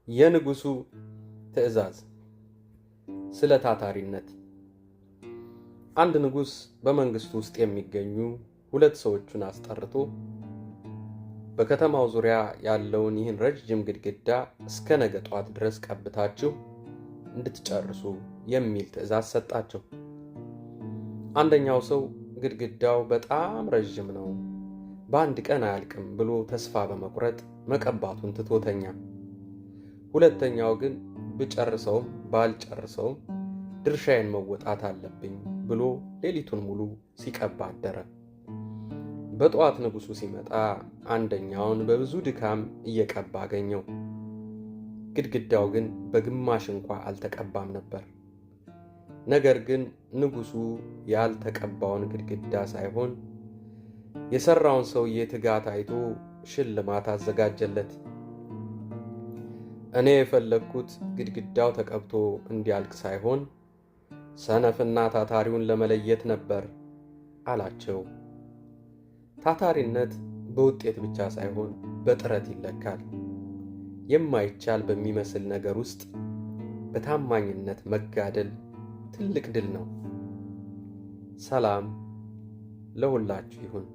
የንጉሱ ትዕዛዝ። ስለ ታታሪነት። አንድ ንጉስ በመንግስቱ ውስጥ የሚገኙ ሁለት ሰዎችን አስጠርቶ በከተማው ዙሪያ ያለውን ይህን ረጅም ግድግዳ እስከ ነገ ጧት ድረስ ቀብታችሁ እንድትጨርሱ የሚል ትዕዛዝ ሰጣቸው። አንደኛው ሰው ግድግዳው በጣም ረጅም ነው፣ በአንድ ቀን አያልቅም ብሎ ተስፋ በመቁረጥ መቀባቱን ትቶተኛ። ሁለተኛው ግን ብጨርሰውም ባልጨርሰውም ድርሻዬን መወጣት አለብኝ ብሎ ሌሊቱን ሙሉ ሲቀባ አደረ። በጠዋት ንጉሱ ሲመጣ አንደኛውን በብዙ ድካም እየቀባ አገኘው። ግድግዳው ግን በግማሽ እንኳ አልተቀባም ነበር። ነገር ግን ንጉሱ ያልተቀባውን ግድግዳ ሳይሆን የሰራውን ሰውዬ ትጋት አይቶ ሽልማት አዘጋጀለት። እኔ የፈለግኩት ግድግዳው ተቀብቶ እንዲያልቅ ሳይሆን ሰነፍና ታታሪውን ለመለየት ነበር አላቸው። ታታሪነት በውጤት ብቻ ሳይሆን በጥረት ይለካል። የማይቻል በሚመስል ነገር ውስጥ በታማኝነት መጋደል ትልቅ ድል ነው። ሰላም ለሁላችሁ ይሁን።